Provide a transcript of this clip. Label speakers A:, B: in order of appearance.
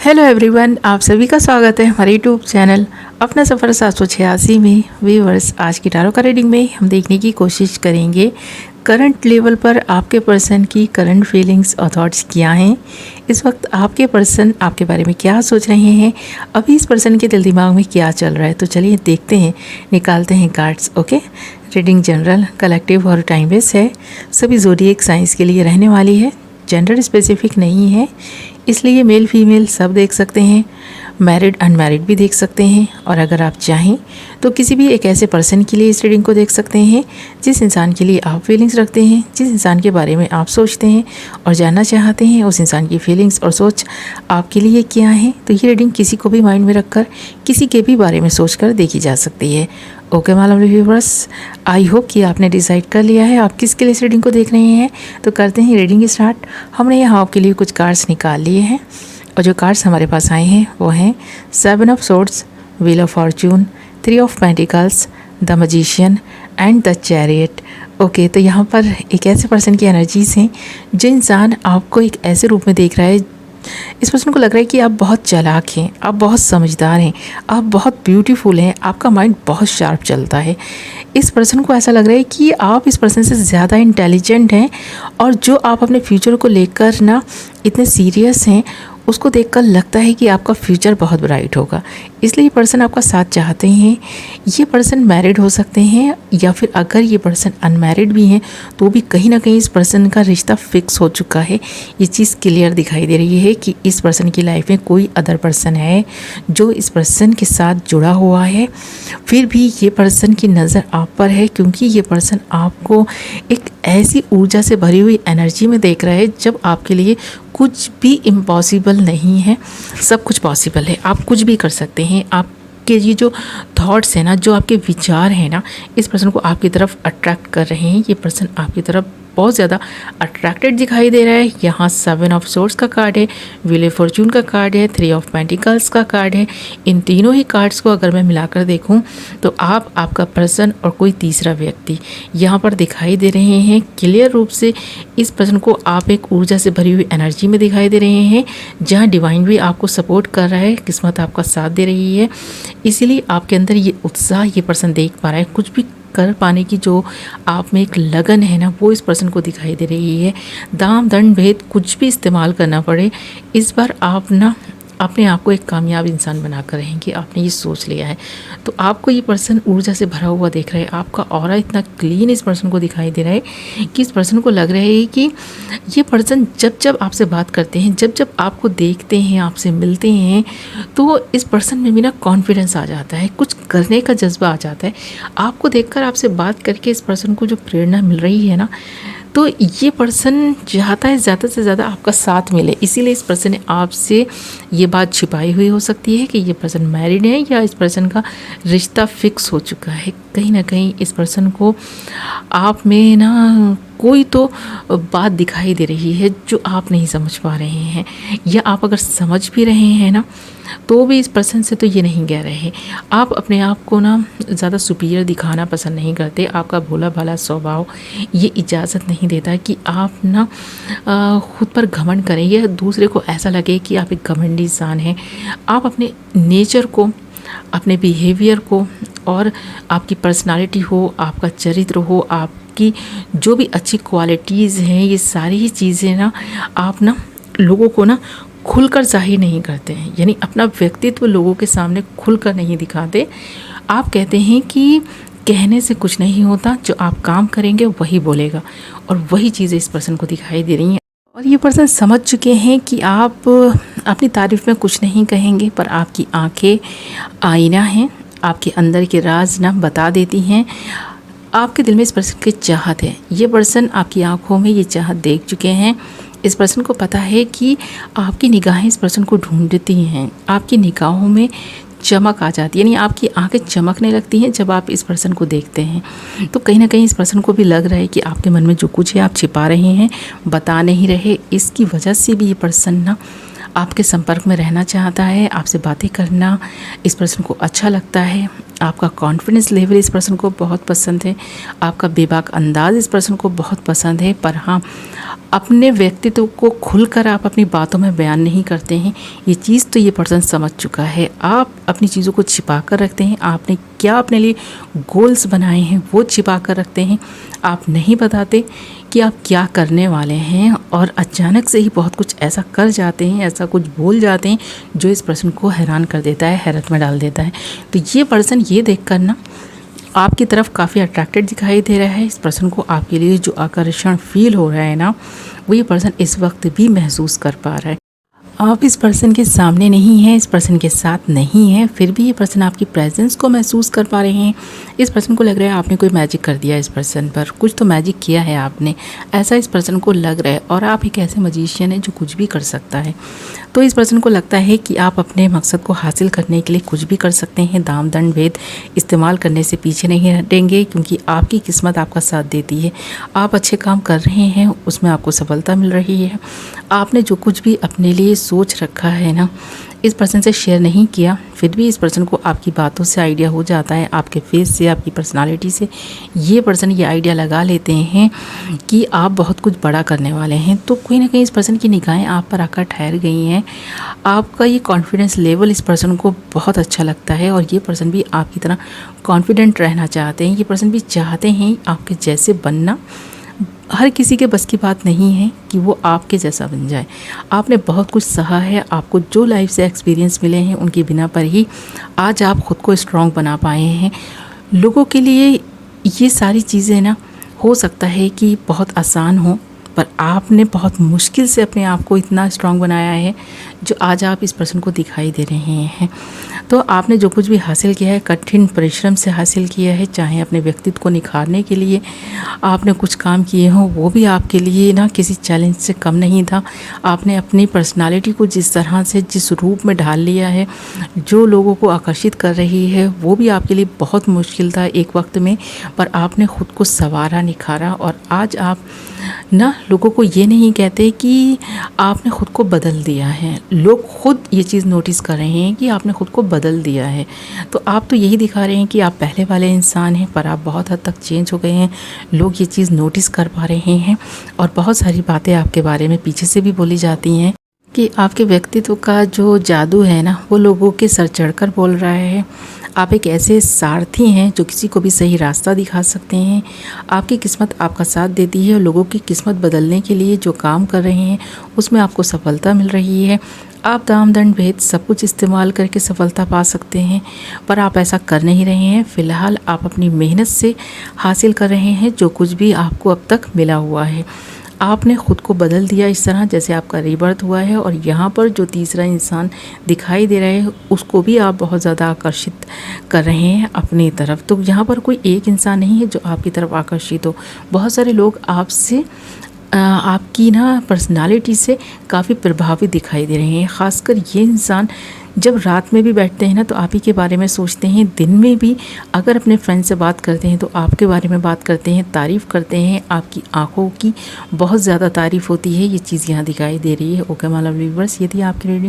A: Hello everyone, आप सभी का स्वागत है हमारे यूट्यूब चैनल अपना सफ़र 786 में। व्यूअर्स, आज की टारो का रीडिंग में हम देखने की कोशिश करेंगे करंट लेवल पर आपके पर्सन की करंट फीलिंग्स और थॉट्स क्या हैं। इस वक्त आपके पर्सन आपके बारे में क्या सोच रहे हैं, अभी इस पर्सन के दिल दिमाग में क्या चल रहा है। तो चलिए देखते हैं, निकालते हैं cards. Okay, reading general, collective और टाइम बेस है। सभी ज़ोडिएक साइंस के लिए रहने वाली है, जेंडर स्पेसिफिक नहीं है, इसलिए मेल फीमेल सब देख सकते हैं, मैरिड अनमैरिड भी देख सकते हैं। और अगर आप चाहें तो किसी भी एक ऐसे पर्सन के लिए इस रीडिंग को देख सकते हैं जिस इंसान के लिए आप फीलिंग्स रखते हैं, जिस इंसान के बारे में आप सोचते हैं और जानना चाहते हैं उस इंसान की फीलिंग्स और सोच आपके लिए क्या है। तो ये रीडिंग किसी को भी माइंड में रखकर किसी के भी बारे में सोचकर देखी जा सकती है। Okay my lovely viewers, I hope कि आपने डिसाइड कर लिया है आप किसके लिए इस रीडिंग को देख रहे हैं। तो करते हैं रीडिंग स्टार्ट। हमने यहाँ आपके लिए कुछ कार्ड्स निकाल लिए हैं और जो कार्ड्स हमारे पास आए हैं वो हैं 7 of swords, wheel of Fortune, 3 of pentacles, the magician and the chariot. Okay, तो यहाँ पर एक ऐसे पर्सन की एनर्जीज़ हैं जो इंसान आपको एक ऐसे रूप में देख रहा है। इस पर्सन को लग रहा है कि आप बहुत चालाक हैं, आप बहुत समझदार हैं, आप बहुत ब्यूटीफुल हैं, आपका माइंड बहुत शार्प चलता है। इस पर्सन को ऐसा लग रहा है कि आप इस पर्सन से ज़्यादा इंटेलिजेंट हैं और जो आप अपने फ्यूचर को लेकर ना इतने सीरियस हैं, उसको देखकर लगता है कि आपका फ्यूचर बहुत ब्राइट होगा, इसलिए ये पर्सन आपका साथ चाहते हैं। ये पर्सन मैरिड हो सकते हैं या फिर अगर ये पर्सन अनमैरिड भी हैं तो भी कहीं ना कहीं इस पर्सन का रिश्ता फिक्स हो चुका है। ये चीज़ क्लियर दिखाई दे रही है कि इस पर्सन की लाइफ में कोई अदर पर्सन है जो इस पर्सन के साथ जुड़ा हुआ है। फिर भी ये पर्सन की नज़र आप पर है क्योंकि ये पर्सन आपको एक ऐसी ऊर्जा से भरी हुई एनर्जी में देख रहा है जब आपके लिए कुछ भी इम्पॉसिबल नहीं है, सब कुछ पॉसिबल है। आप कुछ भी कर सकते हैं। आपके ये जो थॉट्स हैं ना, जो आपके विचार हैं ना, इस पर्सन को आपकी तरफ अट्रैक्ट कर रहे हैं। ये पर्सन आपकी तरफ बहुत ज़्यादा अट्रैक्टेड दिखाई दे रहा है। यहाँ 7 ऑफ सोर्ड्स का कार्ड है, व्हील ऑफ फॉर्चून का कार्ड है, 3 ऑफ पेंटिकल्स का कार्ड है। इन तीनों ही कार्ड्स को अगर मैं मिलाकर देखूं तो आप, आपका पर्सन और कोई तीसरा व्यक्ति यहाँ पर दिखाई दे रहे हैं। क्लियर रूप से इस पर्सन को आप एक ऊर्जा से भरी हुई एनर्जी में दिखाई दे रहे हैं जहाँ डिवाइन भी आपको सपोर्ट कर रहा है, किस्मत आपका साथ दे रही है। इसीलिए आपके अंदर ये उत्साह ये पर्सन देख पा रहा है। कुछ भी कर पाने की जो आप में एक लगन है ना, वो इस पर्सन को दिखाई दे रही है। दाम दंड भेद कुछ भी इस्तेमाल करना पड़े, इस बार आप ना अपने आप को एक कामयाब इंसान बनाकर रहेंगे, आपने ये सोच लिया है। तो आपको ये पर्सन ऊर्जा से भरा हुआ देख रहा है। आपका ऑरा इतना क्लीन इस पर्सन को दिखाई दे रहा है कि इस पर्सन को लग रहा है कि ये पर्सन जब जब आपसे बात करते हैं, जब जब आपको देखते हैं, आपसे मिलते हैं, तो इस पर्सन में भी ना कॉन्फिडेंस आ जाता है, कुछ करने का जज्बा आ जाता है। आपको देखकर, आपसे बात करके इस पर्सन को जो प्रेरणा मिल रही है ना, तो ये पर्सन चाहता है ज़्यादा से ज़्यादा आपका साथ मिले। इसीलिए इस पर्सन ने आपसे ये बात छिपाई हुई हो सकती है कि ये पर्सन मैरिड है या इस पर्सन का रिश्ता फिक्स हो चुका है। कहीं ना कहीं इस पर्सन को आप में ना कोई तो बात दिखाई दे रही है जो आप नहीं समझ पा रहे हैं, या आप अगर समझ भी रहे हैं ना तो भी इस पर्सन से तो ये नहीं कह रहे हैं। आप अपने आप को ना ज़्यादा सुपीरियर दिखाना पसंद नहीं करते। आपका भोला भाला स्वभाव ये इजाज़त नहीं देता कि आप ना खुद पर घमंड करें या दूसरे को ऐसा लगे कि आप एक घमंडी इंसान हैं। आप अपने नेचर को, अपने बिहेवियर को और आपकी पर्सनालिटी हो, आपका चरित्र हो, आपकी जो भी अच्छी क्वालिटीज़ हैं, ये सारी ही चीज़ें ना आप ना लोगों को ना खुलकर जाहिर नहीं करते हैं, यानी अपना व्यक्तित्व लोगों के सामने खुलकर नहीं दिखाते। आप कहते हैं कि कहने से कुछ नहीं होता, जो आप काम करेंगे वही बोलेगा, और वही चीज़ें इस पर्सन को दिखाई दे रही हैं। और ये पर्सन समझ चुके हैं कि आप अपनी तारीफ़ में कुछ नहीं कहेंगे, पर आपकी आंखें आईना हैं, आपके अंदर के राज ना बता देती हैं। आपके दिल में इस पर्सन की चाहत है। ये पर्सन आपकी आंखों में ये चाहत देख चुके हैं। इस पर्सन को पता है कि आपकी निगाहें इस पर्सन को ढूंढती हैं, आपकी निगाहों में चमक आ जाती है, यानी आपकी आंखें चमकने लगती हैं जब आप इस पर्सन को देखते हैं। तो कहीं ना कहीं इस पर्सन को भी लग रहा है कि आपके मन में जो कुछ है आप छिपा रहे हैं, बता नहीं रहे। इसकी वजह से भी ये पर्सन ना आपके संपर्क में रहना चाहता है, आपसे बातें करना इस पर्सन को अच्छा लगता है। आपका कॉन्फिडेंस लेवल इस पर्सन को बहुत पसंद है, आपका बेबाक अंदाज़ इस पर्सन को बहुत पसंद है। पर हाँ, अपने व्यक्तित्व को खुलकर आप अपनी बातों में बयान नहीं करते हैं, ये चीज़ तो ये पर्सन समझ चुका है। आप अपनी चीज़ों को छिपा कर रखते हैं, आपने क्या अपने लिए गोल्स बनाए हैं वो छिपा कर रखते हैं। आप नहीं बताते कि आप क्या करने वाले हैं और अचानक से ही बहुत कुछ ऐसा कर जाते हैं, ऐसा कुछ बोल जाते हैं जो इस पर्सन को हैरान कर देता है, हैरत में डाल देता है। तो ये पर्सन ये देख कर ना आपकी तरफ काफ़ी अट्रैक्टेड दिखाई दे रहा है। इस पर्सन को आपके लिए जो आकर्षण फील हो रहा है ना, वो ये पर्सन इस वक्त भी महसूस कर पा रहा है। आप इस पर्सन के सामने नहीं हैं, इस पर्सन के साथ नहीं हैं, फिर भी ये पर्सन आपकी प्रेजेंस को महसूस कर पा रहे हैं। इस पर्सन को लग रहा है आपने कोई मैजिक कर दिया इस पर्सन पर, कुछ तो मैजिक किया है आपने, ऐसा इस पर्सन को लग रहा है। और आप एक ऐसे मजिशियन हैं जो कुछ भी कर सकता है। तो इस पर्सन को लगता है कि आप अपने मकसद को हासिल करने के लिए कुछ भी कर सकते हैं। दाम दंड भेद इस्तेमाल करने से पीछे नहीं हटेंगे, क्योंकि आपकी किस्मत आपका साथ देती है। आप अच्छे काम कर रहे हैं, उसमें आपको सफलता मिल रही है। आपने जो कुछ भी अपने लिए सोच रखा है ना, इस पर्सन से शेयर नहीं किया, फिर भी इस पर्सन को आपकी बातों से आइडिया हो जाता है, आपके फेस से, आपकी पर्सनालिटी से ये पर्सन ये आइडिया लगा लेते हैं कि आप बहुत कुछ बड़ा करने वाले हैं। तो कोई ना कहीं इस पर्सन की निगाहें आप पर आकर ठहर गई हैं। आपका ये कॉन्फिडेंस लेवल इस पर्सन को बहुत अच्छा लगता है और ये पर्सन भी आपकी तरह कॉन्फिडेंट रहना चाहते हैं। ये पर्सन भी चाहते हैं आपके जैसे बनना। हर किसी के बस की बात नहीं है कि वो आपके जैसा बन जाए। आपने बहुत कुछ सहा है, आपको जो लाइफ से एक्सपीरियंस मिले हैं उनकी बिना पर ही आज आप ख़ुद को स्ट्रॉन्ग बना पाए हैं। लोगों के लिए ये सारी चीज़ें ना हो सकता है कि बहुत आसान हो, पर आपने बहुत मुश्किल से अपने आप को इतना स्ट्रॉन्ग बनाया है जो आज आप इस पर्सन को दिखाई दे रहे हैं। तो आपने जो कुछ भी हासिल किया है कठिन परिश्रम से हासिल किया है, चाहे अपने व्यक्तित्व को निखारने के लिए आपने कुछ काम किए हों, वो भी आपके लिए ना किसी चैलेंज से कम नहीं था। आपने अपनी पर्सनालिटी को जिस तरह से जिस रूप में ढाल लिया है, जो लोगों को आकर्षित कर रही है, वो भी आपके लिए बहुत मुश्किल था एक वक्त में, पर आपने ख़ुद को संवारा, निखारा और आज आप ना लोगों को ये नहीं कहते कि आपने ख़ुद को बदल दिया है। लोग खुद ये चीज़ नोटिस कर रहे हैं कि आपने ख़ुद को बदल दिया है। तो आप तो यही दिखा रहे हैं कि आप पहले वाले इंसान हैं, पर आप बहुत हद तक चेंज हो गए हैं। लोग ये चीज़ नोटिस कर पा रहे हैं और बहुत सारी बातें आपके बारे में पीछे से भी बोली जाती हैं कि आपके व्यक्तित्व का जो जादू है ना, वो लोगों के सर चढ़कर बोल रहा है। आप एक ऐसे सारथी हैं जो किसी को भी सही रास्ता दिखा सकते हैं। आपकी किस्मत आपका साथ देती है और लोगों की किस्मत बदलने के लिए जो काम कर रहे हैं उसमें आपको सफलता मिल रही है। आप दाम दंड भेद सब कुछ इस्तेमाल करके सफलता पा सकते हैं, पर आप ऐसा कर नहीं रहे हैं। फ़िलहाल आप अपनी मेहनत से हासिल कर रहे हैं जो कुछ भी आपको अब तक मिला हुआ है। आपने ख़ुद को बदल दिया इस तरह जैसे आपका रीबर्थ हुआ है, और यहाँ पर जो तीसरा इंसान दिखाई दे रहा है उसको भी आप बहुत ज़्यादा आकर्षित कर रहे हैं अपनी तरफ। तो यहाँ पर कोई एक इंसान नहीं है जो आपकी तरफ आकर्षित हो, बहुत सारे लोग आपसे आपकी ना पर्सनालिटी से काफ़ी प्रभावित दिखाई दे रहे हैं। ख़ासकर ये इंसान जब रात में भी बैठते हैं ना तो आप ही के बारे में सोचते हैं, दिन में भी अगर अपने फ्रेंड से बात करते हैं तो आपके बारे में बात करते हैं, तारीफ़ करते हैं, आपकी आंखों की बहुत ज़्यादा तारीफ़ होती है। ये चीज़ यहाँ दिखाई दे रही है। ओके माय लवली व्यूअर्स, ये थी आपकी रीडिंग।